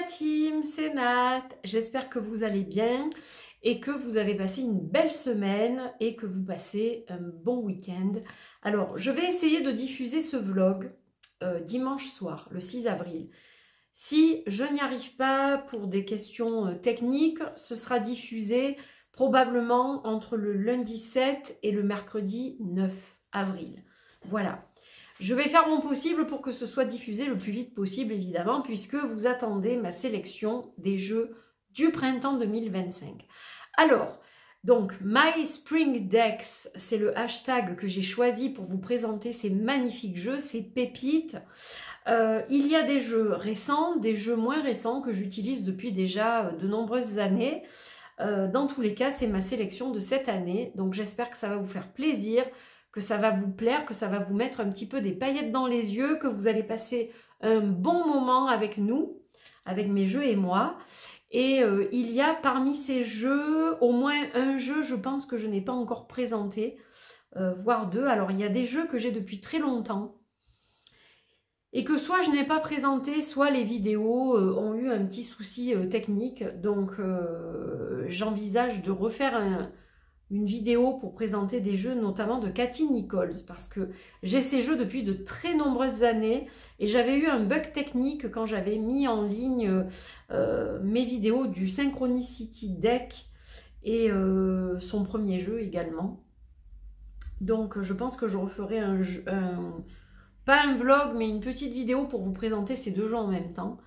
la team, c'est Nat. J'espère que vous allez bien et que vous avez passé une belle semaine et que vous passez un bon week-end. Alors, je vais essayer de diffuser ce vlog dimanche soir, le 6 avril. Si je n'y arrive pas pour des questions techniques, ce sera diffusé probablement entre le lundi 7 et le mercredi 9 avril. Voilà. Je vais faire mon possible pour que ce soit diffusé le plus vite possible, évidemment, puisque vous attendez ma sélection des jeux du printemps 2025. Alors, donc, My Spring Decks, c'est le hashtag que j'ai choisi pour vous présenter ces magnifiques jeux, ces pépites. Il y a des jeux récents, des jeux moins récents que j'utilise depuis déjà de nombreuses années. Dans tous les cas, c'est ma sélection de cette année, donc j'espère que ça va vous faire plaisir, que ça va vous plaire, que ça va vous mettre un petit peu des paillettes dans les yeux, que vous allez passer un bon moment avec nous, avec mes jeux et moi. Et il y a parmi ces jeux, au moins un jeu, je pense que je n'ai pas encore présenté, voire deux. Alors, il y a des jeux que j'ai depuis très longtemps et que soit je n'ai pas présenté, soit les vidéos ont eu un petit souci technique. Donc, j'envisage de refaire une vidéo pour présenter des jeux, notamment de Cathy Nichols, parce que j'ai ces jeux depuis de très nombreuses années et j'avais eu un bug technique quand j'avais mis en ligne mes vidéos du Synchronicity Deck et son premier jeu également. Donc je pense que je referai pas un vlog, mais une petite vidéo pour vous présenter ces deux jeux en même temps.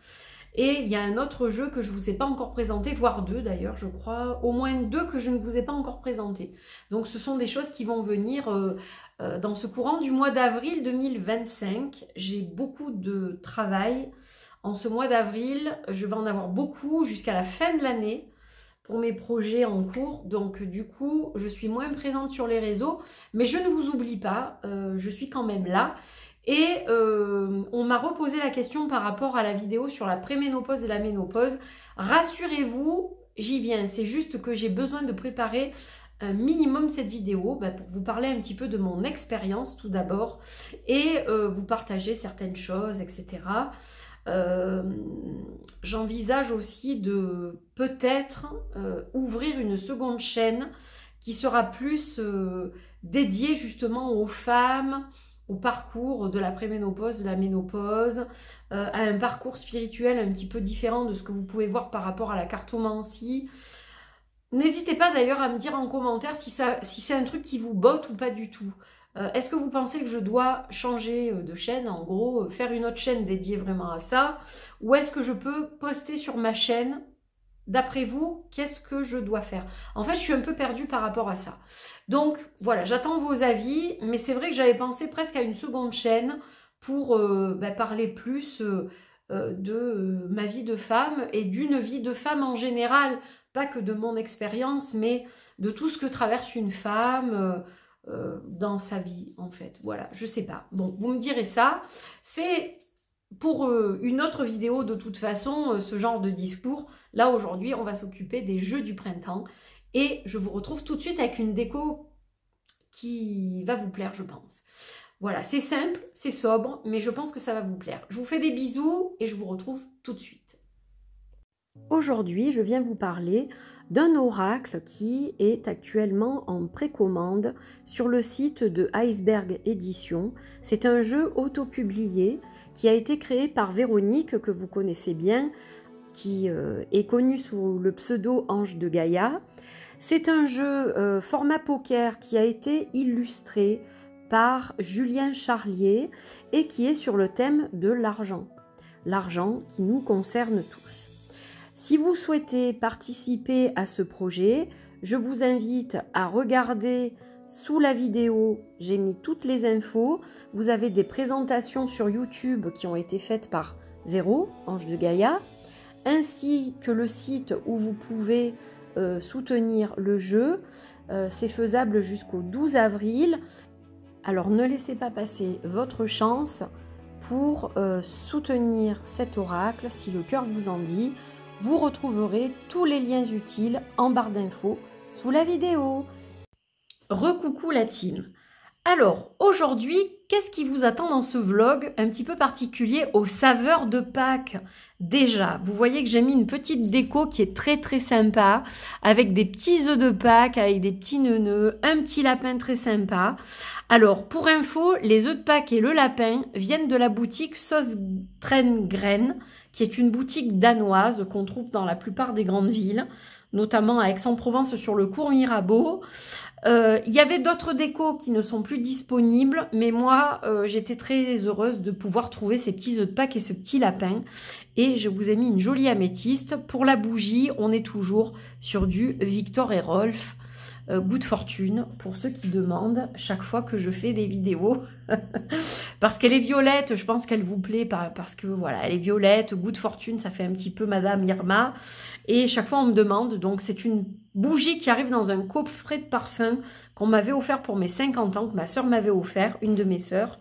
Et il y a un autre jeu que je ne vous ai pas encore présenté, voire deux d'ailleurs, je crois, au moins deux que je ne vous ai pas encore présenté. Donc ce sont des choses qui vont venir dans ce courant du mois d'avril 2025. J'ai beaucoup de travail en ce mois d'avril, je vais en avoir beaucoup jusqu'à la fin de l'année pour mes projets en cours. Donc du coup, je suis moins présente sur les réseaux, mais je ne vous oublie pas, je suis quand même là. Et on m'a reposé la question par rapport à la vidéo sur la préménopause et la ménopause. Rassurez-vous, j'y viens. C'est juste que j'ai besoin de préparer un minimum cette vidéo pour vous parler un petit peu de mon expérience tout d'abord et vous partager certaines choses, etc. J'envisage aussi de peut-être ouvrir une seconde chaîne qui sera plus dédiée justement aux femmes, au parcours de la préménopause, de la ménopause, à un parcours spirituel un petit peu différent de ce que vous pouvez voir par rapport à la cartomancie. N'hésitez pas d'ailleurs à me dire en commentaire si c'est un truc qui vous botte ou pas du tout. Est-ce que vous pensez que je dois changer de chaîne, en gros, faire une autre chaîne dédiée vraiment à ça? Ou est-ce que je peux poster sur ma chaîne? D'après vous, qu'est-ce que je dois faire? En fait, je suis un peu perdue par rapport à ça. Donc, voilà, j'attends vos avis, mais c'est vrai que j'avais pensé presque à une seconde chaîne pour parler plus de ma vie de femme et d'une vie de femme en général, pas que de mon expérience, mais de tout ce que traverse une femme dans sa vie, en fait. Voilà, je sais pas. Bon, vous me direz ça. C'est pour une autre vidéo de toute façon, ce genre de discours. Là aujourd'hui on va s'occuper des jeux du printemps et je vous retrouve tout de suite avec une déco qui va vous plaire, je pense. Voilà, c'est simple, c'est sobre, mais je pense que ça va vous plaire. Je vous fais des bisous et je vous retrouve tout de suite. Aujourd'hui, je viens vous parler d'un oracle qui est actuellement en précommande sur le site de Iceberg Édition. C'est un jeu auto-publié qui a été créé par Véronique, que vous connaissez bien, qui est connue sous le pseudo Ange de Gaïa. C'est un jeu format poker qui a été illustré par Julien Charlier et qui est sur le thème de l'argent. L'argent qui nous concerne tous. Si vous souhaitez participer à ce projet, je vous invite à regarder sous la vidéo, j'ai mis toutes les infos. Vous avez des présentations sur YouTube qui ont été faites par Véro, Ange de Gaïa, ainsi que le site où vous pouvez soutenir le jeu. C'est faisable jusqu'au 12 avril. Alors ne laissez pas passer votre chance pour soutenir cet oracle si le cœur vous en dit. Vous retrouverez tous les liens utiles en barre d'infos sous la vidéo. Recoucou la team. Alors aujourd'hui, qu'est-ce qui vous attend dans ce vlog un petit peu particulier aux saveurs de Pâques? Déjà, vous voyez que j'ai mis une petite déco qui est très très sympa, avec des petits œufs de Pâques, avec des petits neuneux, un petit lapin très sympa. Alors, pour info, les œufs de Pâques et le lapin viennent de la boutique Sauce Train-Graine, qui est une boutique danoise qu'on trouve dans la plupart des grandes villes, notamment à Aix-en-Provence sur le cours Mirabeau. Il y avait d'autres décos qui ne sont plus disponibles, mais moi, j'étais très heureuse de pouvoir trouver ces petits œufs de Pâques et ce petit lapin. Et je vous ai mis une jolie améthyste. Pour la bougie, on est toujours sur du Victor et Rolf Good Fortune, pour ceux qui demandent chaque fois que je fais des vidéos. Parce qu'elle est violette, je pense qu'elle vous plaît, parce que voilà, elle est violette, Good Fortune, ça fait un petit peu Madame Irma. Et chaque fois on me demande, donc c'est une bougie qui arrive dans un coffret de parfum qu'on m'avait offert pour mes 50 ans, que ma soeur m'avait offert, une de mes sœurs.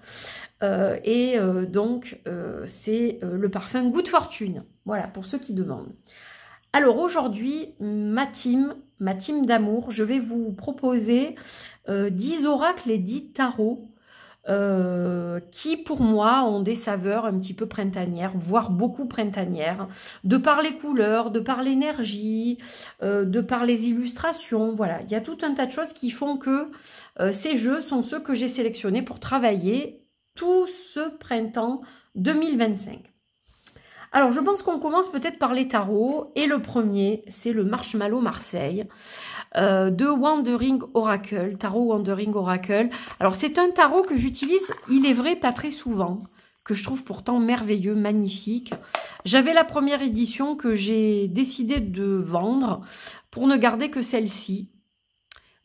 Donc c'est le parfum Good Fortune, voilà, pour ceux qui demandent. Alors aujourd'hui, ma team d'amour, je vais vous proposer 10 oracles et 10 tarots qui pour moi ont des saveurs un petit peu printanières, voire beaucoup printanières, de par les couleurs, de par l'énergie, de par les illustrations, voilà. Il y a tout un tas de choses qui font que ces jeux sont ceux que j'ai sélectionnés pour travailler tout ce printemps 2025. Alors, je pense qu'on commence peut-être par les tarots. Et le premier, c'est le Marshmallow Marseille de Wandering Oracle. Tarot Wandering Oracle. Alors, c'est un tarot que j'utilise, il est vrai, pas très souvent. Que je trouve pourtant merveilleux, magnifique. J'avais la première édition que j'ai décidé de vendre pour ne garder que celle-ci.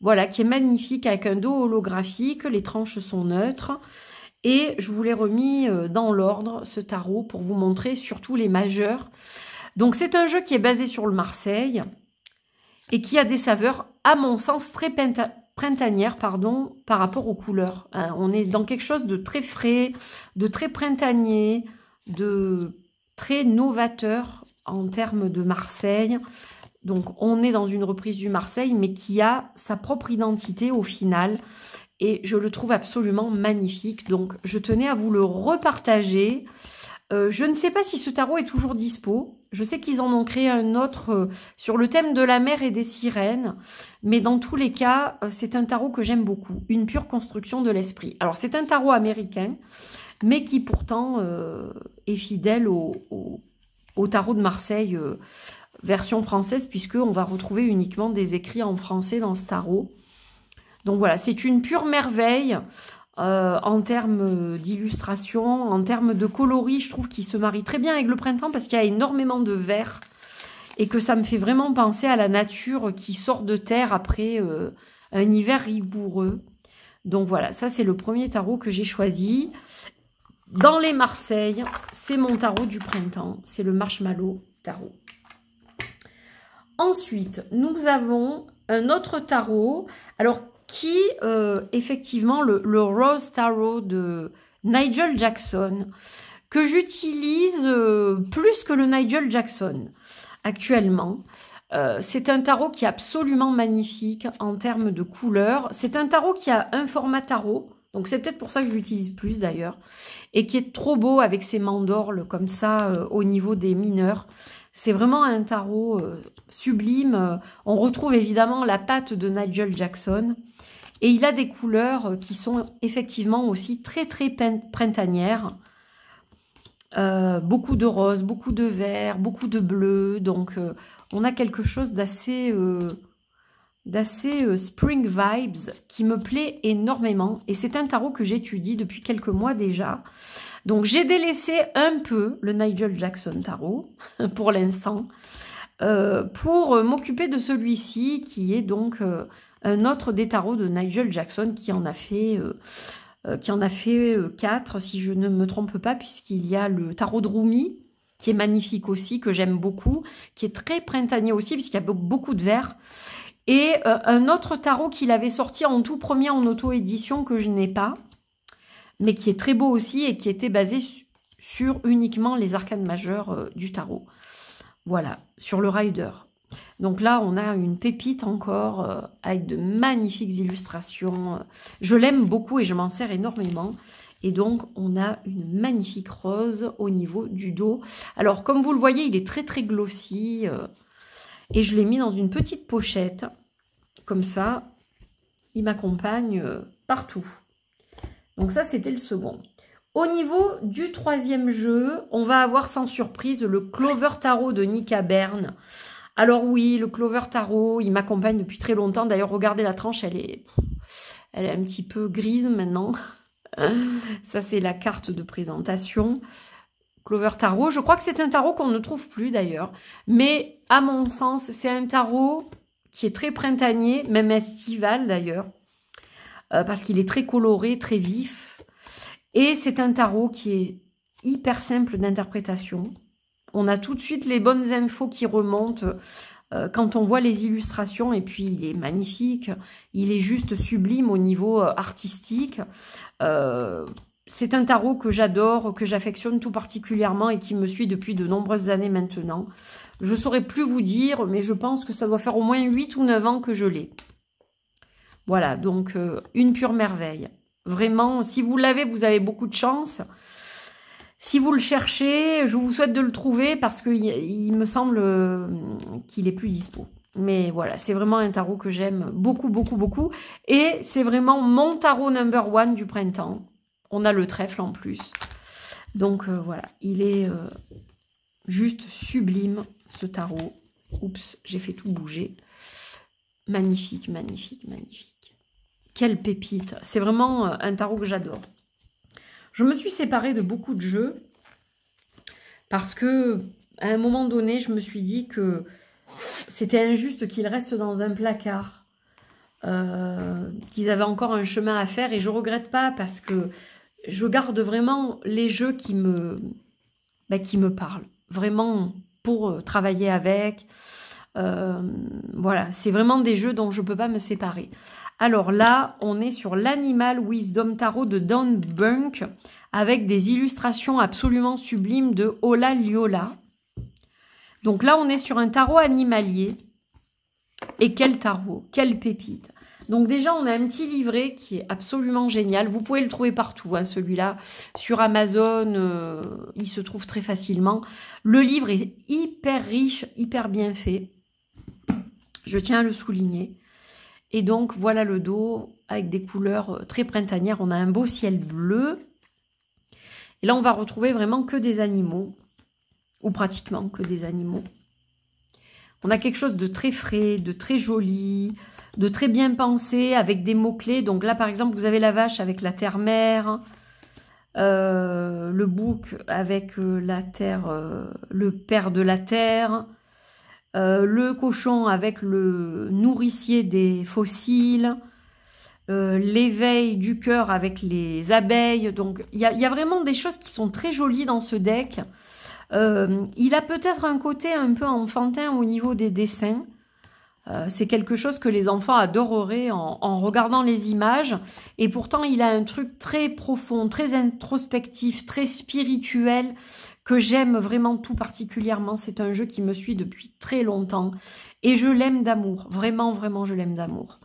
Voilà, qui est magnifique avec un dos holographique. Les tranches sont neutres. Et je vous l'ai remis dans l'ordre, ce tarot, pour vous montrer surtout les majeurs. Donc, c'est un jeu qui est basé sur le Marseille et qui a des saveurs, à mon sens, très printanières, pardon, par rapport aux couleurs. Hein, on est dans quelque chose de très frais, de très printanier, de très novateur en termes de Marseille. Donc, on est dans une reprise du Marseille, mais qui a sa propre identité au final. Et je le trouve absolument magnifique. Donc, je tenais à vous le repartager. Je ne sais pas si ce tarot est toujours dispo. Je sais qu'ils en ont créé un autre sur le thème de la mer et des sirènes. Mais dans tous les cas, c'est un tarot que j'aime beaucoup. Une pure construction de l'esprit. Alors, c'est un tarot américain, mais qui pourtant est fidèle au tarot de Marseille version française, puisqu'on va retrouver uniquement des écrits en français dans ce tarot. Donc voilà, c'est une pure merveille en termes d'illustration, en termes de coloris. Je trouve qu'il se marie très bien avec le printemps parce qu'il y a énormément de vert et que ça me fait vraiment penser à la nature qui sort de terre après un hiver rigoureux. Donc voilà, ça c'est le premier tarot que j'ai choisi. Dans les Marseilles, c'est mon tarot du printemps, c'est le Marshmallow Tarot. Ensuite, nous avons un autre tarot. Alors, qui, effectivement, le Rose Tarot de Nigel Jackson, que j'utilise plus que le Nigel Jackson actuellement. C'est un tarot qui est absolument magnifique en termes de couleurs. C'est un tarot qui a un format tarot, donc c'est peut-être pour ça que j'utilise plus d'ailleurs, et qui est trop beau avec ses mandorles comme ça au niveau des mineurs. C'est vraiment un tarot sublime. On retrouve évidemment la patte de Nigel Jackson. Et il a des couleurs qui sont effectivement aussi très très printanières. Beaucoup de rose, beaucoup de vert, beaucoup de bleu. Donc on a quelque chose d'assez spring vibes qui me plaît énormément. Et c'est un tarot que j'étudie depuis quelques mois déjà. Donc j'ai délaissé un peu le Nigel Jackson tarot pour l'instant pour m'occuper de celui-ci qui est donc un autre des tarots de Nigel Jackson qui en a fait 4 si je ne me trompe pas, puisqu'il y a le tarot de Rumi qui est magnifique aussi, que j'aime beaucoup, qui est très printanier aussi puisqu'il y a beaucoup de vert. Et un autre tarot qu'il avait sorti en tout premier en auto-édition que je n'ai pas, mais qui est très beau aussi et qui était basé sur uniquement les arcanes majeures du tarot. Voilà, sur le Rider. Donc là, on a une pépite encore avec de magnifiques illustrations. Je l'aime beaucoup et je m'en sers énormément. Et donc, on a une magnifique rose au niveau du dos. Alors, comme vous le voyez, il est très très glossy. Et je l'ai mis dans une petite pochette. Comme ça, il m'accompagne partout. Donc ça, c'était le second. Au niveau du troisième jeu, on va avoir sans surprise le Clover Tarot de Nika Berne. Alors oui, le Clover Tarot, il m'accompagne depuis très longtemps. D'ailleurs, regardez la tranche, elle est un petit peu grise maintenant. Ça, c'est la carte de présentation. Clover Tarot, je crois que c'est un tarot qu'on ne trouve plus d'ailleurs. Mais à mon sens, c'est un tarot qui est très printanier, même estival d'ailleurs. Parce qu'il est très coloré, très vif. Et c'est un tarot qui est hyper simple d'interprétation. On a tout de suite les bonnes infos qui remontent quand on voit les illustrations. Et puis, il est magnifique. Il est juste sublime au niveau artistique. C'est un tarot que j'adore, que j'affectionne tout particulièrement et qui me suit depuis de nombreuses années maintenant. Je ne saurais plus vous dire, mais je pense que ça doit faire au moins 8 ou 9 ans que je l'ai. Voilà, donc une pure merveille. Vraiment, si vous l'avez, vous avez beaucoup de chance. Si vous le cherchez, je vous souhaite de le trouver parce qu'il me semble qu'il est plus dispo. Mais voilà, c'est vraiment un tarot que j'aime beaucoup, beaucoup, beaucoup. Et c'est vraiment mon tarot number one du printemps. On a le trèfle en plus. Donc voilà, il est juste sublime ce tarot. Oups, j'ai fait tout bouger. Magnifique, magnifique, magnifique. Quelle pépite. C'est vraiment un tarot que j'adore. Je me suis séparée de beaucoup de jeux parce que à un moment donné, je me suis dit que c'était injuste qu'ils restent dans un placard, qu'ils avaient encore un chemin à faire et je regrette pas parce que je garde vraiment les jeux qui me parlent, vraiment pour travailler avec. Voilà, c'est vraiment des jeux dont je ne peux pas me séparer. Alors là, on est sur l'Animal Wisdom Tarot de Don Bunk avec des illustrations absolument sublimes de Ola Liola. Donc là, on est sur un tarot animalier. Et quel tarot, quelle pépite. Donc déjà, on a un petit livret qui est absolument génial. Vous pouvez le trouver partout, hein, celui-là. Sur Amazon, il se trouve très facilement. Le livre est hyper riche, hyper bien fait. Je tiens à le souligner. Et donc, voilà le dos avec des couleurs très printanières. On a un beau ciel bleu. Et là, on va retrouver vraiment que des animaux. Ou pratiquement que des animaux. On a quelque chose de très frais, de très joli, de très bien pensé, avec des mots-clés. Donc là, par exemple, vous avez la vache avec la terre-mère. Le bouc avec la terre, le père de la terre. Le cochon avec le nourricier des fossiles, l'éveil du cœur avec les abeilles. Donc, il y a vraiment des choses qui sont très jolies dans ce deck. Il a peut-être un côté un peu enfantin au niveau des dessins. C'est quelque chose que les enfants adoreraient en regardant les images. Et pourtant, il a un truc très profond, très introspectif, très spirituel, que j'aime vraiment tout particulièrement. C'est un jeu qui me suit depuis très longtemps. Et je l'aime d'amour. Vraiment, vraiment, je l'aime d'amour.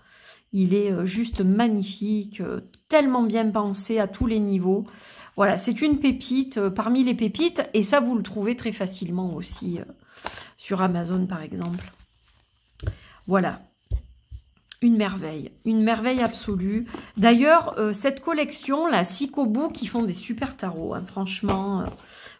Il est juste magnifique, tellement bien pensé à tous les niveaux. Voilà, c'est une pépite parmi les pépites. Et ça, vous le trouvez très facilement aussi sur Amazon, par exemple. Voilà, une merveille absolue. D'ailleurs, cette collection, la Psycho Book, ils font des super tarots, hein, franchement.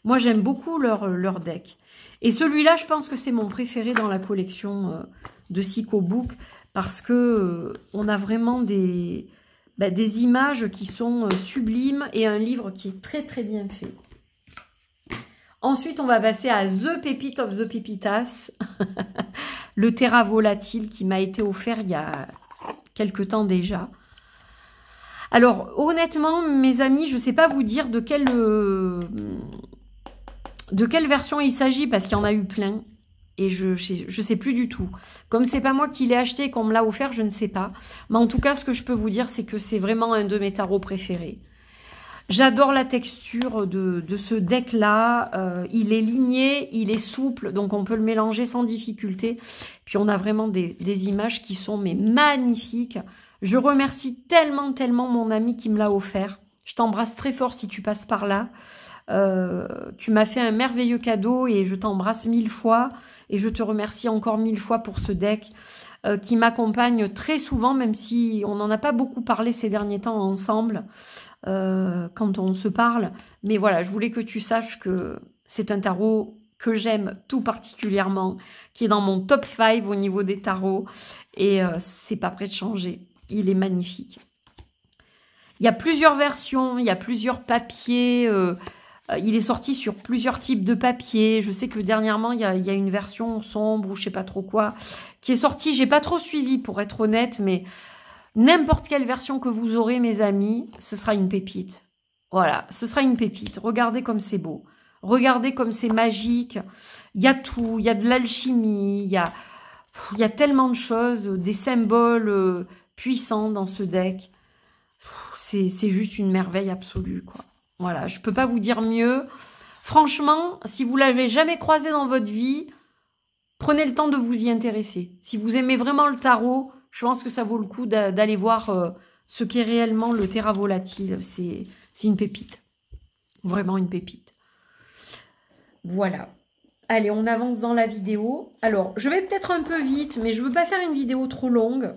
Moi, j'aime beaucoup leur deck. Et celui-là, je pense que c'est mon préféré dans la collection de Psycho Book, parce que on a vraiment des images qui sont sublimes et un livre qui est très très bien fait. Ensuite, on va passer à The Pépite of the Pépitas, le Terra volatile qui m'a été offert il y a quelque temps déjà. Alors, honnêtement, mes amis, je ne sais pas vous dire de quelle version il s'agit, parce qu'il y en a eu plein. Et je sais plus du tout. Comme c'est pas moi qui l'ai acheté, qu'on me l'a offert, je ne sais pas. Mais en tout cas, ce que je peux vous dire, c'est que c'est vraiment un de mes tarots préférés. J'adore la texture de ce deck-là. Il est ligné, il est souple, donc on peut le mélanger sans difficulté. Puis on a vraiment des images qui sont magnifiques. Je remercie tellement, tellement mon ami qui me l'a offert. Je t'embrasse très fort si tu passes par là. Tu m'as fait un merveilleux cadeau et je t'embrasse 1000 fois. Et je te remercie encore 1000 fois pour ce deck qui m'accompagne très souvent, même si on n'en a pas beaucoup parlé ces derniers temps ensemble, quand on se parle. Mais voilà, je voulais que tu saches que c'est un tarot que j'aime tout particulièrement, qui est dans mon top 5 au niveau des tarots. Et c'est pas prêt de changer. Il est magnifique. Il y a plusieurs versions, il y a plusieurs papiers. Il est sorti sur plusieurs types de papiers. Je sais que dernièrement, il y a une version sombre ou je sais pas trop quoi qui est sortie. J'ai pas trop suivi pour être honnête, mais n'importe quelle version que vous aurez, mes amis, ce sera une pépite. Voilà, ce sera une pépite. Regardez comme c'est beau. Regardez comme c'est magique. Il y a tout. Il y a de l'alchimie. Il y a tellement de choses, des symboles puissants dans ce deck. C'est juste une merveille absolue, quoi. Voilà, je ne peux pas vous dire mieux. Franchement, si vous ne l'avez jamais croisé dans votre vie, prenez le temps de vous y intéresser. Si vous aimez vraiment le tarot, je pense que ça vaut le coup d'aller voir ce qu'est réellement le terra volatile. C'est une pépite. Vraiment une pépite. Voilà. Allez, on avance dans la vidéo. Alors, je vais peut-être un peu vite, mais je ne veux pas faire une vidéo trop longue.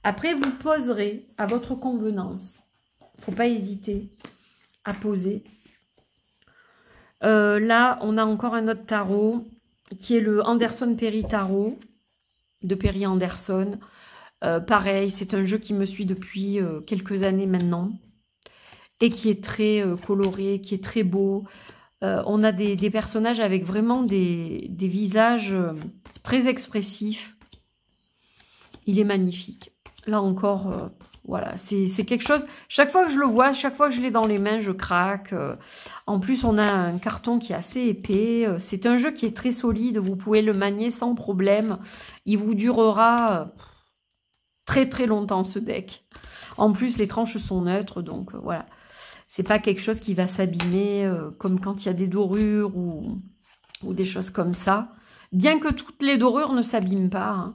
Après, vous poserez à votre convenance. Il ne faut pas hésiter à poser. Là, on a encore un autre tarot qui est le Anderson Perry Tarot de Perry Anderson. Pareil, c'est un jeu qui me suit depuis quelques années maintenant et qui est très coloré, qui est très beau. On a des personnages avec vraiment des visages très expressifs. Il est magnifique. Là encore, voilà, c'est quelque chose... Chaque fois que je le vois, chaque fois que je l'ai dans les mains, je craque. En plus, on a un carton qui est assez épais. C'est un jeu qui est très solide. Vous pouvez le manier sans problème. Il vous durera très très longtemps, ce deck. En plus, les tranches sont neutres, donc voilà. C'est pas quelque chose qui va s'abîmer comme quand il y a des dorures ou des choses comme ça. Bien que toutes les dorures ne s'abîment pas, hein.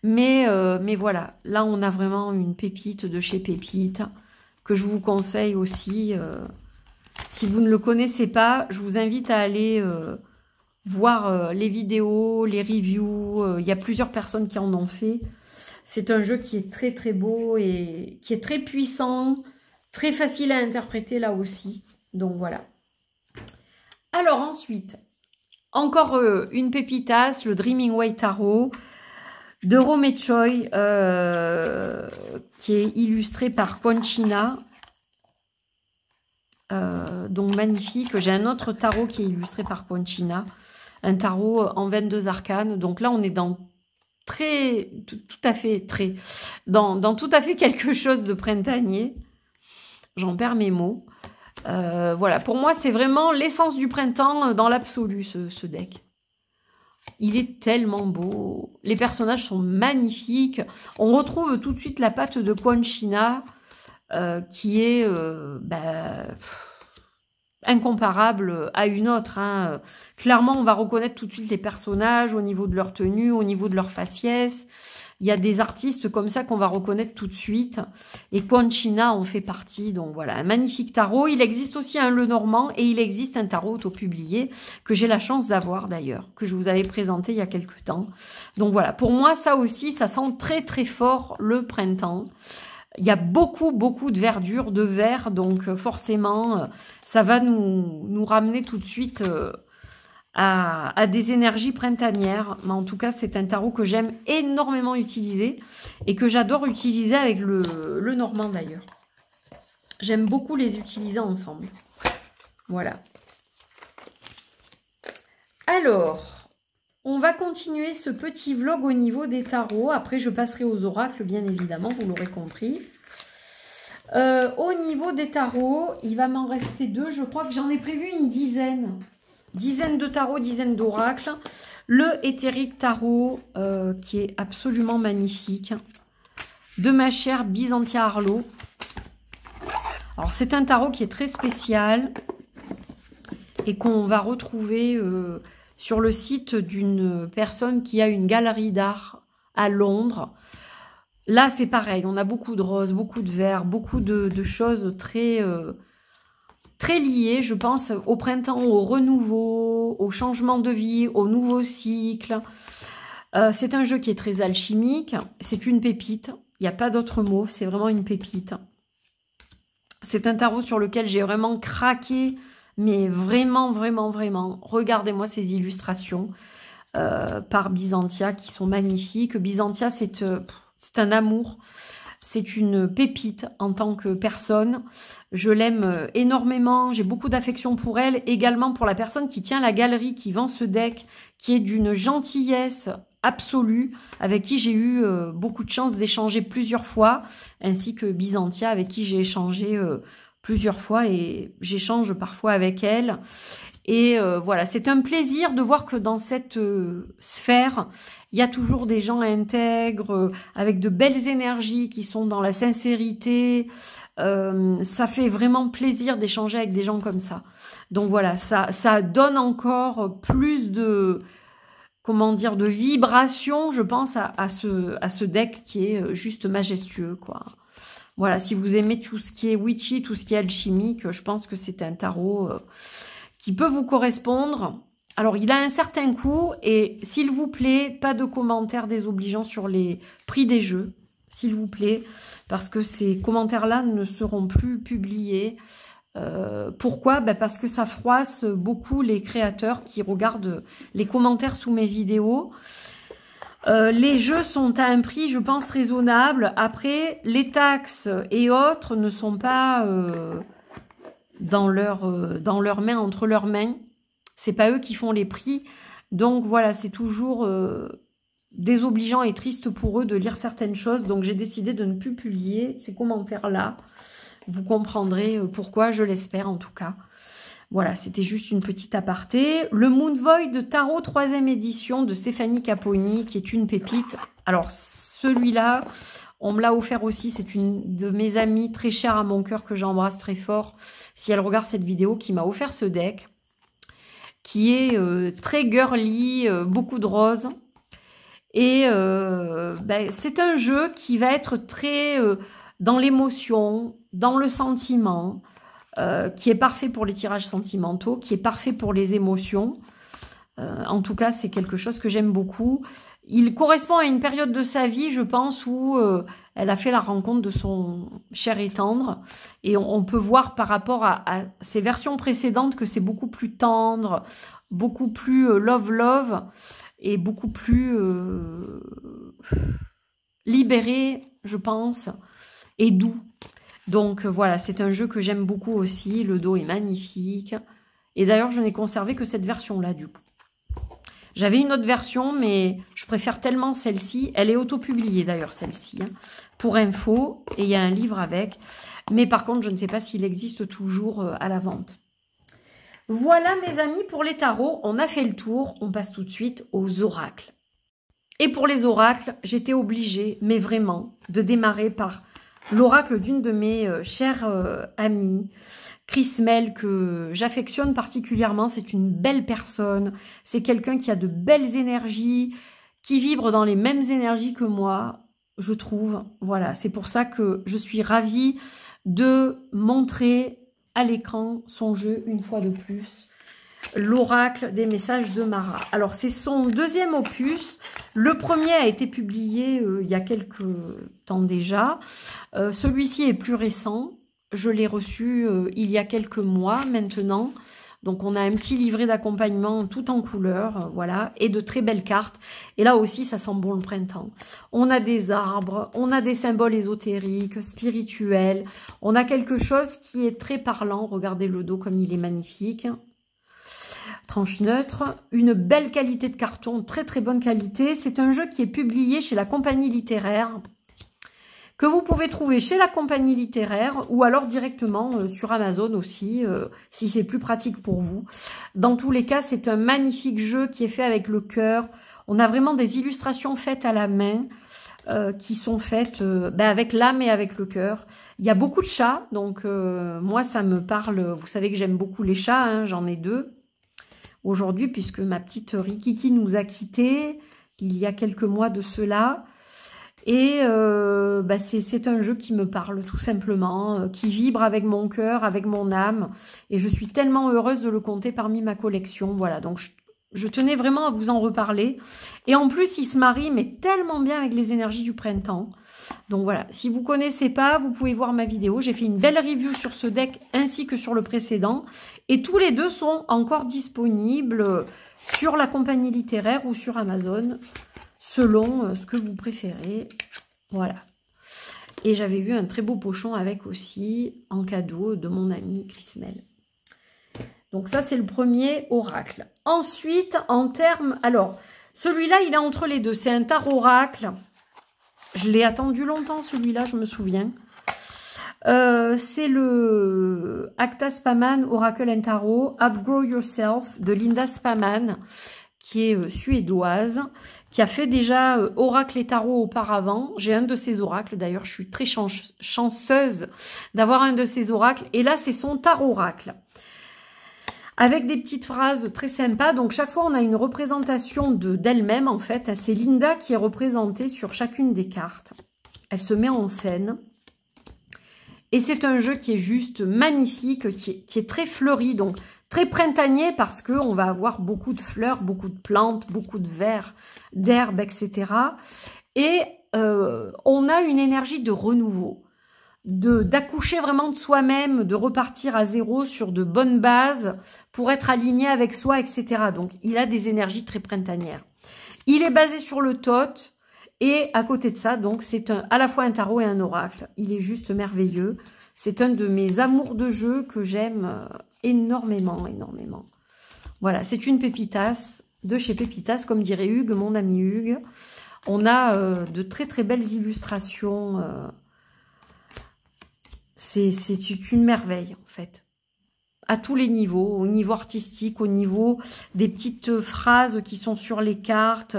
Mais voilà, là on a vraiment une pépite de chez Pépite que je vous conseille aussi. Si vous ne le connaissez pas, je vous invite à aller voir les vidéos, les reviews. Il y a plusieurs personnes qui en ont fait. C'est un jeu qui est très très beau et qui est très puissant, très facile à interpréter là aussi. Donc voilà. Alors ensuite, encore une pépitasse, le Dreaming Way Tarot de Romé Choi, qui est illustré par Conchina. Donc magnifique. J'ai un autre tarot qui est illustré par Conchina. Un tarot en 22 arcanes. Donc là, on est dans tout à fait quelque chose de printanier. J'en perds mes mots. Voilà, pour moi, c'est vraiment l'essence du printemps dans l'absolu, ce deck. Il est tellement beau. Les personnages sont magnifiques. On retrouve tout de suite la patte de Conchina, qui est incomparable à une autre, hein. Clairement, on va reconnaître tout de suite les personnages au niveau de leur tenue, au niveau de leur faciès. Il y a des artistes comme ça qu'on va reconnaître tout de suite. Et Conchina en fait partie. Donc voilà, un magnifique tarot. Il existe aussi un Lenormand et il existe un tarot autopublié que j'ai la chance d'avoir d'ailleurs, que je vous avais présenté il y a quelques temps. Donc voilà, pour moi, ça aussi, ça sent très très fort le printemps. Il y a beaucoup de verdure, de vert. Donc forcément, ça va nous ramener tout de suite... à des énergies printanières. Mais en tout cas, c'est un tarot que j'aime énormément utiliser et que j'adore utiliser avec le Normand d'ailleurs. J'aime beaucoup les utiliser ensemble. Voilà. Alors, on va continuer ce petit vlog au niveau des tarots. Après, je passerai aux oracles, bien évidemment, vous l'aurez compris. Au niveau des tarots, il va m'en rester 2. Je crois que j'en ai prévu une dizaine. Dizaines de tarots, dizaines d'oracles. Le éthérique tarot, qui est absolument magnifique, de ma chère Byzantia Arlo. Alors, c'est un tarot qui est très spécial et qu'on va retrouver sur le site d'une personne qui a une galerie d'art à Londres. Là, c'est pareil. On a beaucoup de roses, beaucoup de verts, beaucoup de choses très, très liées, je pense, au printemps, au renouveau, au changement de vie, au nouveau cycle. C'est un jeu qui est très alchimique. C'est une pépite. Il n'y a pas d'autre mot. C'est vraiment une pépite. C'est un tarot sur lequel j'ai vraiment craqué. Mais vraiment, vraiment, vraiment. Regardez-moi ces illustrations par Byzantia qui sont magnifiques. Byzantia, c'est un amour. C'est une pépite en tant que personne. Je l'aime énormément. J'ai beaucoup d'affection pour elle. Également pour la personne qui tient la galerie, qui vend ce deck, qui est d'une gentillesse absolue, avec qui j'ai eu beaucoup de chance d'échanger plusieurs fois, ainsi que Byzantia, avec qui j'ai échangé plusieurs fois et j'échange parfois avec elle. Et voilà, c'est un plaisir de voir que dans cette sphère, il y a toujours des gens intègres, avec de belles énergies qui sont dans la sincérité. Ça fait vraiment plaisir d'échanger avec des gens comme ça. Donc voilà, ça donne encore plus de, comment dire, de vibration, je pense, à ce deck qui est juste majestueux, quoi. Voilà, si vous aimez tout ce qui est witchy, tout ce qui est alchimique, je pense que c'est un tarot qui peut vous correspondre. Alors, il a un certain coût et s'il vous plaît, pas de commentaires désobligeants sur les prix des jeux, s'il vous plaît, parce que ces commentaires-là ne seront plus publiés. Pourquoi? Parce que ça froisse beaucoup les créateurs qui regardent les commentaires sous mes vidéos. Les jeux sont à un prix, je pense, raisonnable. Après, les taxes et autres ne sont pas dans leurs mains, entre leurs mains. C'est pas eux qui font les prix. Donc voilà, c'est toujours désobligeant et triste pour eux de lire certaines choses. Donc j'ai décidé de ne plus publier ces commentaires-là. Vous comprendrez pourquoi, je l'espère en tout cas. Voilà, c'était juste une petite aparté. Le Moon Void Tarot 3e édition de Stéphanie Caponi, qui est une pépite. Alors, celui-là, on me l'a offert aussi. C'est une de mes amies très chère à mon cœur que j'embrasse très fort. Si elle regarde cette vidéo, qui m'a offert ce deck, qui est très girly, beaucoup de roses. Et c'est un jeu qui va être très dans l'émotion, dans le sentiment, qui est parfait pour les tirages sentimentaux, qui est parfait pour les émotions. En tout cas, c'est quelque chose que j'aime beaucoup. Il correspond à une période de sa vie, je pense, où elle a fait la rencontre de son cher et tendre. Et on peut voir par rapport à ses versions précédentes que c'est beaucoup plus tendre, beaucoup plus love et beaucoup plus libéré, je pense, et doux. Donc voilà, c'est un jeu que j'aime beaucoup aussi. Le dos est magnifique. Et d'ailleurs, je n'ai conservé que cette version-là, du coup. J'avais une autre version, mais je préfère tellement celle-ci. Elle est auto-publiée, d'ailleurs, celle-ci, hein, pour info. Et il y a un livre avec. Mais par contre, je ne sais pas s'il existe toujours à la vente. Voilà, mes amis, pour les tarots. On a fait le tour. On passe tout de suite aux oracles. Et pour les oracles, j'étais obligée, mais vraiment, de démarrer par l'oracle d'une de mes chères amies, Chris Mel, que j'affectionne particulièrement. C'est une belle personne, c'est quelqu'un qui a de belles énergies, qui vibre dans les mêmes énergies que moi, je trouve. Voilà, c'est pour ça que je suis ravie de montrer à l'écran son jeu une fois de plus. L'oracle des messages de Mara. Alors, c'est son deuxième opus. Le premier a été publié il y a quelques temps déjà. Celui-ci est plus récent. Je l'ai reçu il y a quelques mois maintenant. Donc, on a un petit livret d'accompagnement tout en couleur, voilà, et de très belles cartes. Et là aussi, ça sent bon le printemps. On a des arbres, on a des symboles ésotériques, spirituels. On a quelque chose qui est très parlant. Regardez le dos comme il est magnifique. Tranche neutre, une belle qualité de carton, très très bonne qualité. C'est un jeu qui est publié chez la compagnie littéraire, que vous pouvez trouver chez la compagnie littéraire ou alors directement sur Amazon aussi, si c'est plus pratique pour vous. Dans tous les cas, c'est un magnifique jeu qui est fait avec le cœur. On a vraiment des illustrations faites à la main, qui sont faites avec l'âme et avec le cœur. Il y a beaucoup de chats, donc moi ça me parle. Vous savez que j'aime beaucoup les chats, hein, j'en ai 2. Aujourd'hui, puisque ma petite Rikiki nous a quittés il y a quelques mois de cela. Et c'est un jeu qui me parle tout simplement, qui vibre avec mon cœur, avec mon âme. Et je suis tellement heureuse de le compter parmi ma collection. Voilà, donc je tenais vraiment à vous en reparler. Et en plus, il se marie mais tellement bien avec les énergies du printemps. Donc voilà, si vous ne connaissez pas, vous pouvez voir ma vidéo. J'ai fait une belle review sur ce deck ainsi que sur le précédent. Et tous les deux sont encore disponibles sur la compagnie littéraire ou sur Amazon, selon ce que vous préférez. Voilà. Et j'avais eu un très beau pochon avec aussi, en cadeau, de mon ami Chris Mel. Donc ça, c'est le premier oracle. Ensuite, en termes... Alors, celui-là, il est entre les deux. C'est un tarot oracle. Je l'ai attendu longtemps, celui-là, je me souviens. C'est le Acta Spaman Oracle and Tarot Outgrow Yourself de Linda Spaman, qui est suédoise, qui a fait déjà oracle et tarot auparavant. J'ai un de ses oracles, d'ailleurs, je suis très chanceuse d'avoir un de ses oracles. Et là, c'est son tarot oracle, avec des petites phrases très sympas. Donc, chaque fois, on a une représentation d'elle-même, en fait. C'est Linda qui est représentée sur chacune des cartes. Elle se met en scène. Et c'est un jeu qui est juste magnifique, qui est très fleuri, donc très printanier, parce qu'on va avoir beaucoup de fleurs, beaucoup de plantes, beaucoup de vers, d'herbes, etc. Et on a une énergie de renouveau, d'accoucher vraiment de soi-même, de repartir à zéro sur de bonnes bases pour être aligné avec soi, etc. Donc, il a des énergies très printanières. Il est basé sur le Thoth. Et à côté de ça, donc, c'est à la fois un tarot et un oracle. Il est juste merveilleux. C'est un de mes amours de jeu que j'aime énormément, énormément. Voilà, c'est une pépitas de chez Pépitas, comme dirait Hugues, mon ami Hugues. On a de très, très belles illustrations. C'est une merveille, en fait. À tous les niveaux, au niveau artistique, au niveau des petites phrases qui sont sur les cartes.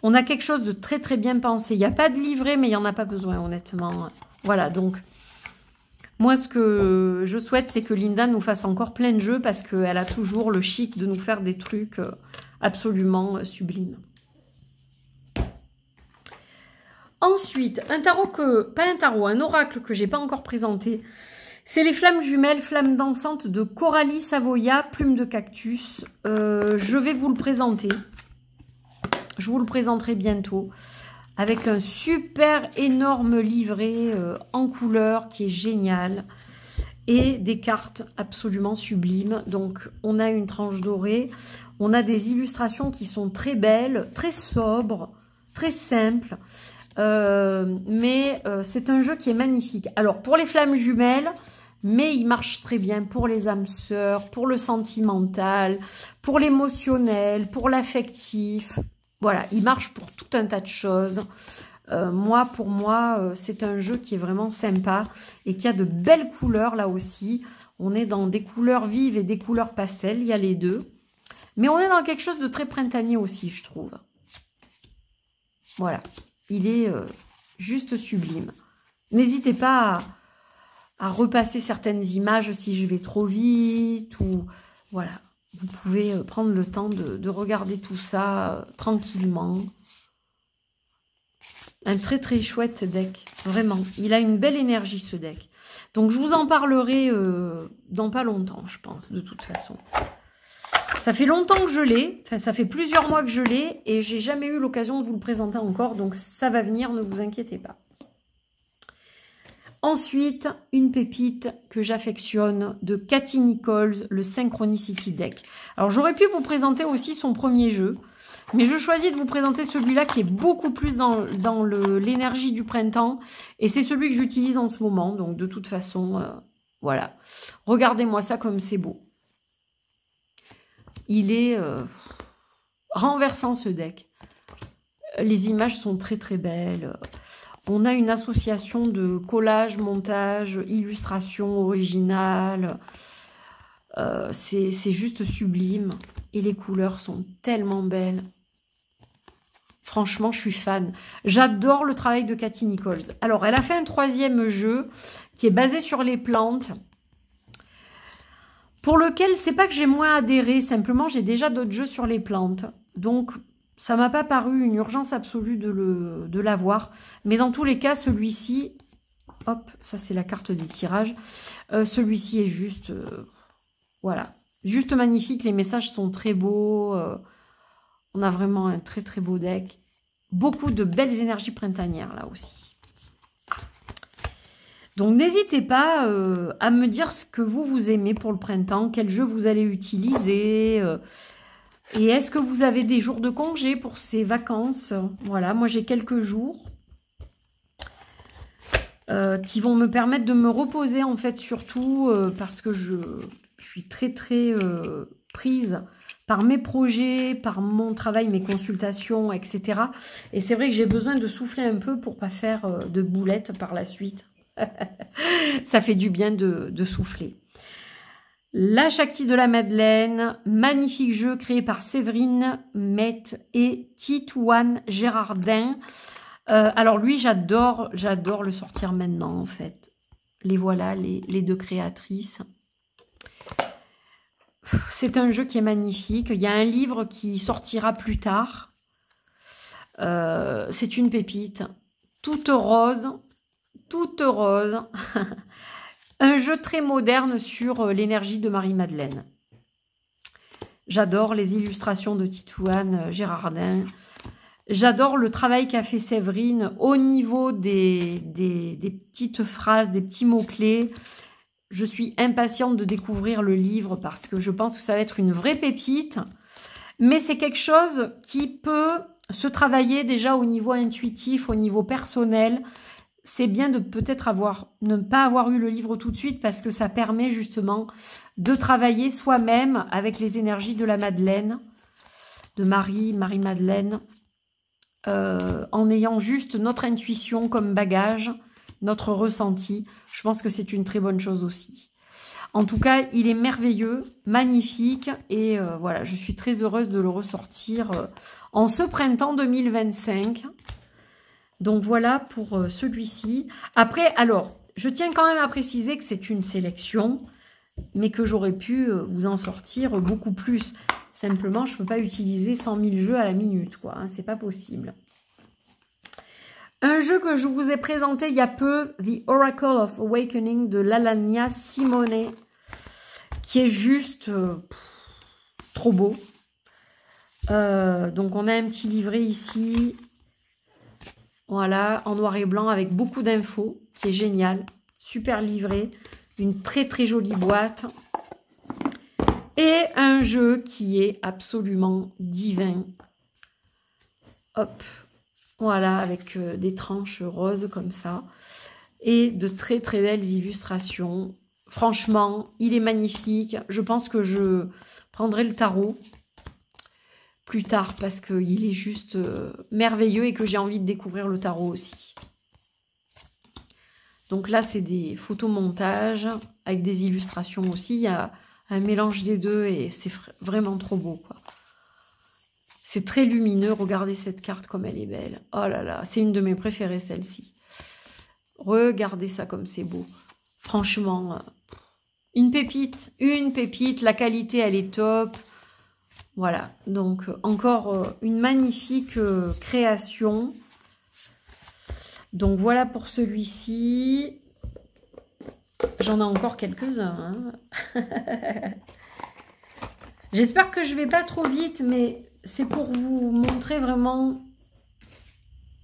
On a quelque chose de très très bien pensé. Il n'y a pas de livret, mais il n'y en a pas besoin, honnêtement. Voilà, donc, moi, ce que je souhaite, c'est que Linda nous fasse encore plein de jeux, parce qu'elle a toujours le chic de nous faire des trucs absolument sublimes. Ensuite, un tarot un oracle que j'ai pas encore présenté, c'est les flammes jumelles, flammes dansantes de Coralie Savoya, plume de cactus. Je vais vous le présenter. Je vous le présenterai bientôt avec un super énorme livret en couleur qui est génial et des cartes absolument sublimes. Donc, on a une tranche dorée, on a des illustrations qui sont très belles, très sobres, très simples. Mais c'est un jeu qui est magnifique. Alors, pour les flammes jumelles, mais il marche très bien pour les âmes sœurs, pour le sentimental, pour l'émotionnel, pour l'affectif. Voilà, il marche pour tout un tas de choses. Pour moi, c'est un jeu qui est vraiment sympa et qui a de belles couleurs là aussi. On est dans des couleurs vives et des couleurs pastel, il y a les deux. Mais on est dans quelque chose de très printanier aussi, je trouve. Voilà, il est juste sublime. N'hésitez pas à repasser certaines images si je vais trop vite ou voilà. Vous pouvez prendre le temps de regarder tout ça tranquillement. Un très très chouette deck, vraiment. Il a une belle énergie ce deck. Donc je vous en parlerai dans pas longtemps, je pense, de toute façon. Ça fait longtemps que je l'ai, enfin ça fait plusieurs mois que je l'ai et j'ai jamais eu l'occasion de vous le présenter encore, donc ça va venir, ne vous inquiétez pas. Ensuite, une pépite que j'affectionne de Cathy Nichols, le Synchronicity Deck. Alors, j'aurais pu vous présenter aussi son premier jeu, mais je choisis de vous présenter celui-là qui est beaucoup plus dans l'énergie du printemps. Et c'est celui que j'utilise en ce moment, donc de toute façon, voilà. Regardez-moi ça comme c'est beau. Il est renversant ce deck. Les images sont très très belles. On a une association de collage, montage, illustration originale. C'est juste sublime. Et les couleurs sont tellement belles. Franchement, je suis fan. J'adore le travail de Cathy Nichols. Alors, elle a fait un troisième jeu qui est basé sur les plantes. Pour lequel, c'est pas que j'ai moins adhéré. Simplement, j'ai déjà d'autres jeux sur les plantes. Donc, ça m'a pas paru une urgence absolue de l'avoir. Mais dans tous les cas, celui-ci, hop, ça c'est la carte des tirages. Celui-ci est juste, voilà, juste magnifique. Les messages sont très beaux. On a vraiment un très très beau deck. Beaucoup de belles énergies printanières là aussi. Donc n'hésitez pas à me dire ce que vous aimez pour le printemps, quel jeu vous allez utiliser. Et est-ce que vous avez des jours de congé pour ces vacances? Voilà, moi j'ai quelques jours qui vont me permettre de me reposer en fait, surtout parce que je suis très très prise par mes projets, par mon travail, mes consultations, etc. Et c'est vrai que j'ai besoin de souffler un peu pour pas faire de boulettes par la suite. Ça fait du bien de souffler. La Shakti de la Madeleine, magnifique jeu créé par Séverine Met et Titouane Gérardin. Alors lui, j'adore le sortir maintenant en fait. Les voilà, les deux créatrices. C'est un jeu qui est magnifique. Il y a un livre qui sortira plus tard. C'est une pépite. Toute rose. Toute rose. Un jeu très moderne sur l'énergie de Marie-Madeleine. J'adore les illustrations de Titouane Gérardin. J'adore le travail qu'a fait Séverine au niveau des petites phrases, des petits mots-clés. Je suis impatiente de découvrir le livre parce que je pense que ça va être une vraie pépite. Mais c'est quelque chose qui peut se travailler déjà au niveau intuitif, au niveau personnel. C'est bien de peut-être ne pas avoir eu le livre tout de suite parce que ça permet justement de travailler soi-même avec les énergies de la Madeleine, de Marie-Madeleine, en ayant juste notre intuition comme bagage, notre ressenti. Je pense que c'est une très bonne chose aussi. En tout cas, il est merveilleux, magnifique et voilà, je suis très heureuse de le ressortir en ce printemps 2025. Donc voilà pour celui-ci. Après, alors, je tiens quand même à préciser que c'est une sélection, mais que j'aurais pu vous en sortir beaucoup plus. Simplement, je ne peux pas utiliser 100 000 jeux à la minute, quoi. Hein, c'est pas possible. Un jeu que je vous ai présenté il y a peu, The Oracle of Awakening de Lalania Simone, qui est juste trop beau. Donc on a un petit livret ici. Voilà, en noir et blanc avec beaucoup d'infos, qui est génial. Super livré, une très très jolie boîte. Et un jeu qui est absolument divin. Hop, voilà, avec des tranches roses comme ça. Et de très très belles illustrations. Franchement, il est magnifique. Je pense que je prendrai le tarot plus tard parce qu'il est juste merveilleux et que j'ai envie de découvrir le tarot aussi. Donc là, c'est des photomontages avec des illustrations aussi. Il y a un mélange des deux et c'est vraiment trop beau, quoi. C'est très lumineux. Regardez cette carte comme elle est belle. Oh là là, c'est une de mes préférées, celle-ci. Regardez ça comme c'est beau. Franchement, une pépite. Une pépite. La qualité, elle est top. Voilà, donc encore une magnifique création. Donc voilà pour celui-ci. J'en ai encore quelques-uns. Hein. J'espère que je ne vais pas trop vite, mais c'est pour vous montrer vraiment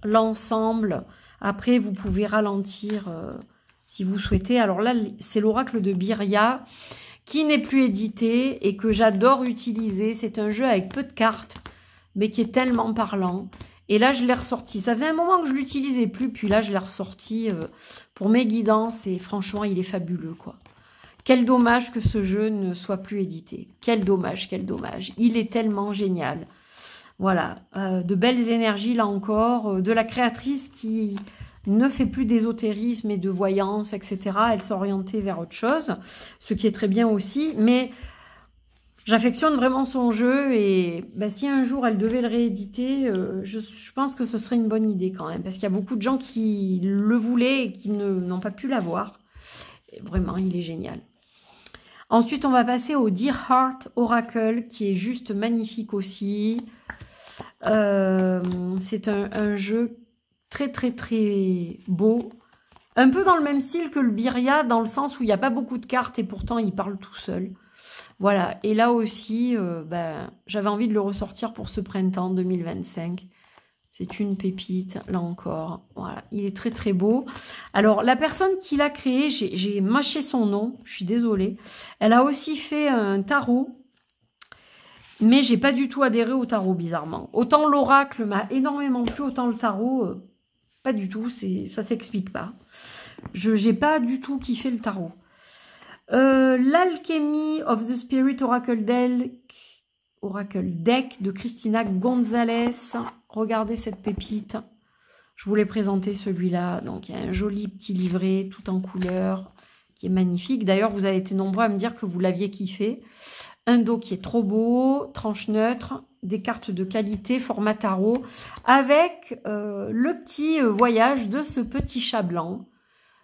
l'ensemble. Après, vous pouvez ralentir si vous souhaitez. Alors là, c'est l'oracle de Biria, qui n'est plus édité et que j'adore utiliser. C'est un jeu avec peu de cartes, mais qui est tellement parlant. Et là, je l'ai ressorti. Ça faisait un moment que je ne l'utilisais plus, puis là, je l'ai ressorti pour mes guidances. Et franchement, il est fabuleux, quoi. Quel dommage que ce jeu ne soit plus édité. Quel dommage, quel dommage. Il est tellement génial. Voilà, de belles énergies, là encore. De la créatrice qui ne fait plus d'ésotérisme et de voyance, etc. Elle s'est orientée vers autre chose, ce qui est très bien aussi. Mais j'affectionne vraiment son jeu et ben, si un jour elle devait le rééditer, je pense que ce serait une bonne idée quand même. Parce qu'il y a beaucoup de gens qui le voulaient et qui n'ont pas pu l'avoir. Vraiment, il est génial. Ensuite, on va passer au Dear Heart Oracle, qui est juste magnifique aussi. C'est un jeu très beau. Un peu dans le même style que le Birria, dans le sens où il n'y a pas beaucoup de cartes et pourtant il parle tout seul. Voilà, et là aussi, j'avais envie de le ressortir pour ce printemps 2025. C'est une pépite, là encore. Voilà, il est très beau. Alors, la personne qui l'a créé, j'ai mâché son nom, je suis désolée. Elle a aussi fait un tarot, mais j'ai pas du tout adhéré au tarot, bizarrement. Autant l'oracle m'a énormément plu, autant le tarot, pas du tout, ça s'explique pas. J'ai pas du tout kiffé le tarot. L'Alchemy of the Spirit Oracle Deck de Christina Gonzalez. Regardez cette pépite. Je voulais présenter celui-là. Donc, il y a un joli petit livret tout en couleur qui est magnifique. D'ailleurs, vous avez été nombreux à me dire que vous l'aviez kiffé. Un dos qui est trop beau, tranche neutre, des cartes de qualité, format tarot, avec le petit voyage de ce petit chat blanc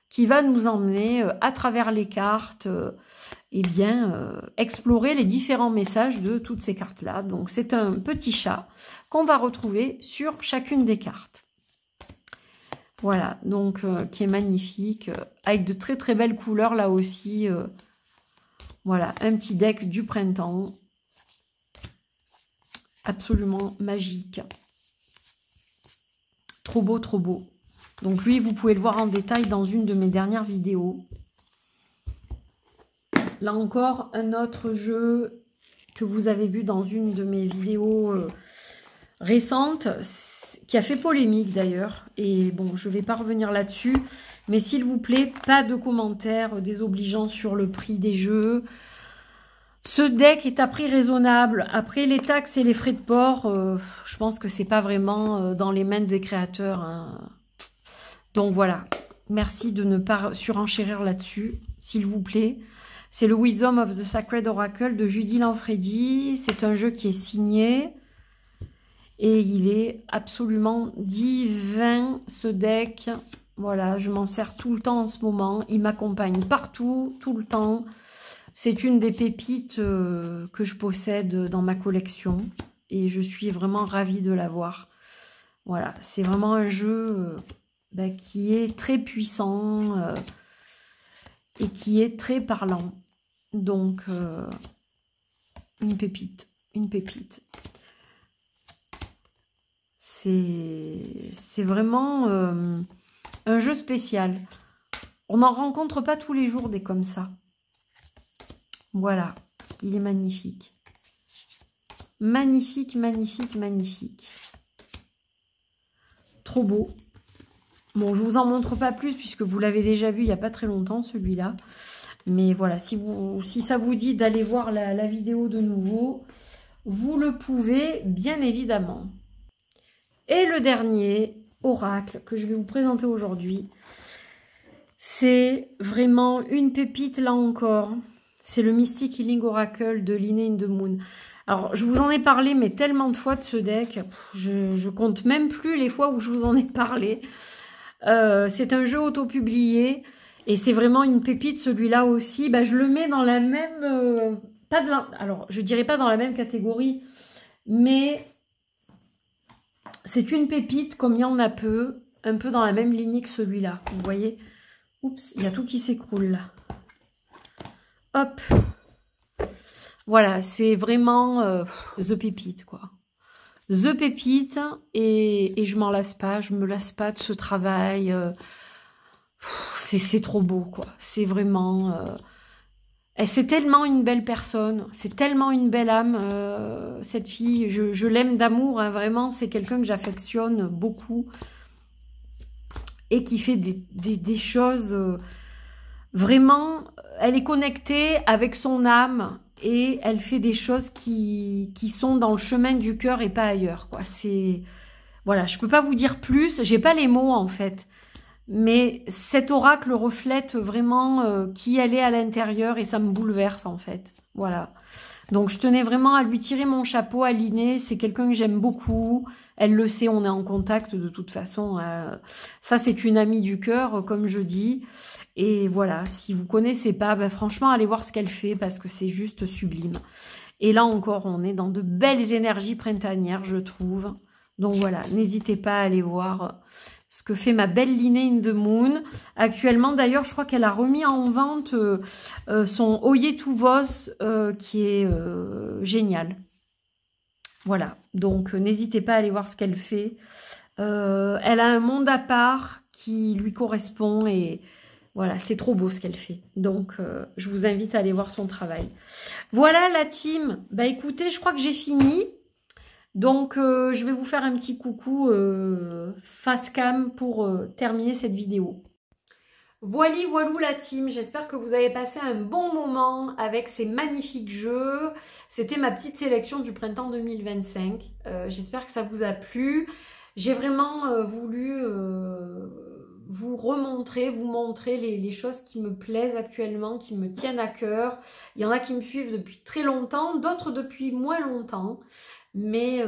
qui va nous emmener à travers les cartes, explorer les différents messages de toutes ces cartes-là. Donc, c'est un petit chat qu'on va retrouver sur chacune des cartes. Voilà, donc qui est magnifique, avec de très belles couleurs là aussi. Voilà, un petit deck du printemps, absolument magique. Trop beau, trop beau. Donc lui, vous pouvez le voir en détail dans une de mes dernières vidéos. Là encore, un autre jeu que vous avez vu dans une de mes vidéos récentes, qui a fait polémique d'ailleurs. Et bon, je ne vais pas revenir là-dessus. Mais s'il vous plaît, pas de commentaires désobligeants sur le prix des jeux. Ce deck est à prix raisonnable. Après les taxes et les frais de port, je pense que c'est pas vraiment dans les mains des créateurs, hein. Donc voilà, merci de ne pas surenchérir là-dessus, s'il vous plaît. C'est le Wisdom of the Sacred Oracle de Judy Lanfredi. C'est un jeu qui est signé. Et il est absolument divin, ce deck. Voilà, je m'en sers tout le temps en ce moment. Il m'accompagne partout, tout le temps. C'est une des pépites que je possède dans ma collection. Et je suis vraiment ravie de l'avoir. Voilà, c'est vraiment un jeu qui est très puissant et qui est très parlant. Donc, une pépite, une pépite. C'est vraiment un jeu spécial. On n'en rencontre pas tous les jours des comme ça. Voilà, il est magnifique. Magnifique, magnifique, magnifique. Trop beau. Bon, je vous en montre pas plus puisque vous l'avez déjà vu il n'y a pas très longtemps, celui-là. Mais voilà, si ça vous dit d'aller voir la vidéo de nouveau, vous le pouvez, bien évidemment. Et le dernier oracle que je vais vous présenter aujourd'hui, c'est vraiment une pépite là encore. C'est le Mystic Healing Oracle de Line in the Moon. Alors, je vous en ai parlé, mais tellement de fois de ce deck, je compte même plus les fois où je vous en ai parlé. C'est un jeu auto-publié et c'est vraiment une pépite, celui-là aussi. Je le mets dans la même... alors, je dirais pas dans la même catégorie, mais c'est une pépite comme il y en a peu, un peu dans la même lignée que celui-là. Vous voyez? Oups, il y a tout qui s'écroule là. Hop. Voilà, c'est vraiment the pépite, quoi. The pépite, et je m'en lasse pas, je me lasse pas de ce travail. C'est trop beau, quoi. C'est vraiment... c'est tellement une belle personne, c'est tellement une belle âme, cette fille. Je l'aime d'amour, hein, vraiment. C'est quelqu'un que j'affectionne beaucoup et qui fait des choses... vraiment, elle est connectée avec son âme et elle fait des choses qui sont dans le chemin du cœur et pas ailleurs, quoi. C'est... Voilà, je peux pas vous dire plus, j'ai pas les mots en fait. Mais cet oracle reflète vraiment qui elle est à l'intérieur et ça me bouleverse en fait. Voilà. Donc je tenais vraiment à lui tirer mon chapeau à Liné. C'est quelqu'un que j'aime beaucoup. Elle le sait, on est en contact de toute façon. Ça c'est une amie du cœur, comme je dis. Et voilà, si vous connaissez pas, franchement allez voir ce qu'elle fait parce que c'est juste sublime. Et là encore, on est dans de belles énergies printanières, je trouve. Donc voilà, n'hésitez pas à aller voir ce que fait ma belle Linée in the Moon. Actuellement, d'ailleurs, je crois qu'elle a remis en vente son Oye tu Vos, qui est génial. Voilà, donc n'hésitez pas à aller voir ce qu'elle fait. Elle a un monde à part qui lui correspond et voilà, c'est trop beau ce qu'elle fait. Donc, je vous invite à aller voir son travail. Voilà la team. Bah écoutez, je crois que j'ai fini. Donc, je vais vous faire un petit coucou face cam pour terminer cette vidéo. Voili voilou la team, j'espère que vous avez passé un bon moment avec ces magnifiques jeux. C'était ma petite sélection du printemps 2025. J'espère que ça vous a plu. J'ai vraiment voulu vous montrer les choses qui me plaisent actuellement, qui me tiennent à cœur. Il y en a qui me suivent depuis très longtemps, d'autres depuis moins longtemps. Mais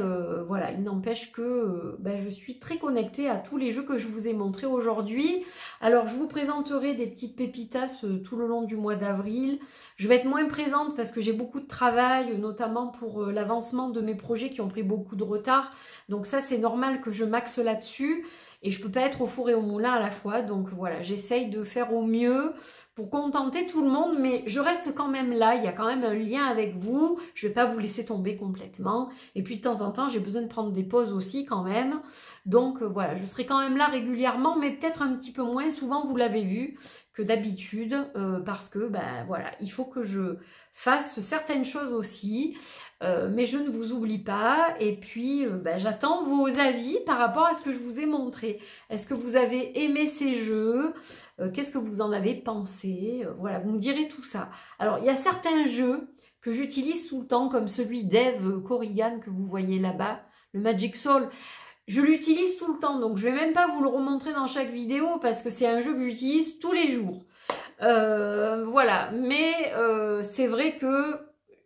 voilà, il n'empêche que je suis très connectée à tous les jeux que je vous ai montrés aujourd'hui. Alors, je vous présenterai des petites pépitas tout le long du mois d'avril. Je vais être moins présente parce que j'ai beaucoup de travail, notamment pour l'avancement de mes projets qui ont pris beaucoup de retard. Donc ça, c'est normal que je m'axe là-dessus. Et je ne peux pas être au four et au moulin à la fois. Donc voilà, j'essaye de faire au mieux pour contenter tout le monde. Mais je reste quand même là. Il y a quand même un lien avec vous. Je ne vais pas vous laisser tomber complètement. Et puis de temps en temps, j'ai besoin de prendre des pauses aussi quand même. Donc voilà, je serai quand même là régulièrement. Mais peut-être un petit peu moins souvent, vous l'avez vu, que d'habitude. Parce que voilà, il faut que je fasse certaines choses aussi. Mais je ne vous oublie pas. Et puis, j'attends vos avis par rapport à ce que je vous ai montré. Est-ce que vous avez aimé ces jeux? Qu'est-ce que vous en avez pensé? Voilà, vous me direz tout ça. Alors, il y a certains jeux que j'utilise tout le temps, comme celui d'Eve Corrigan que vous voyez là-bas, le Magic Soul. Je l'utilise tout le temps, donc je ne vais même pas vous le remontrer dans chaque vidéo parce que c'est un jeu que j'utilise tous les jours. Voilà, mais c'est vrai que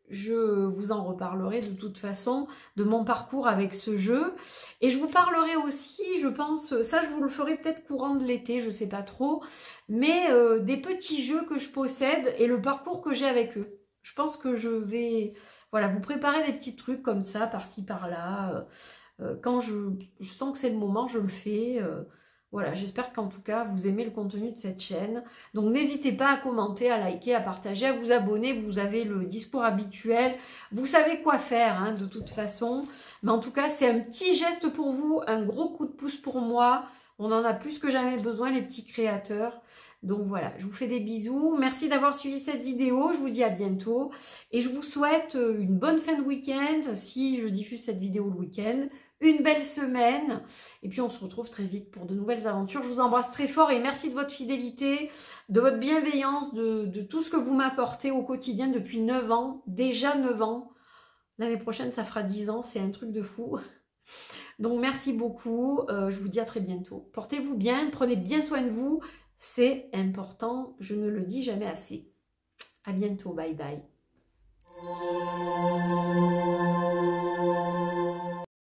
je vous en reparlerai de toute façon de mon parcours avec ce jeu. Et je vous parlerai aussi, je pense, ça je vous le ferai peut-être courant de l'été, je sais pas trop, mais des petits jeux que je possède et le parcours que j'ai avec eux. Je pense que je vais voilà, vous préparer des petits trucs comme ça, par-ci, par-là. Quand je sens que c'est le moment, je le fais. Voilà, j'espère qu'en tout cas, vous aimez le contenu de cette chaîne. Donc, n'hésitez pas à commenter, à liker, à partager, à vous abonner. Vous avez le discours habituel. Vous savez quoi faire, hein, de toute façon. Mais en tout cas, c'est un petit geste pour vous, un gros coup de pouce pour moi. On en a plus que jamais besoin, les petits créateurs. Donc voilà, je vous fais des bisous. Merci d'avoir suivi cette vidéo. Je vous dis à bientôt. Et je vous souhaite une bonne fin de week-end, si je diffuse cette vidéo le week-end. Une belle semaine et puis on se retrouve très vite pour de nouvelles aventures. Je vous embrasse très fort et merci de votre fidélité, de votre bienveillance, de tout ce que vous m'apportez au quotidien depuis 9 ans, déjà 9 ans. L'année prochaine ça fera 10 ans, c'est un truc de fou. Donc merci beaucoup, je vous dis à très bientôt. Portez-vous bien, prenez bien soin de vous, c'est important, je ne le dis jamais assez. À bientôt, bye bye.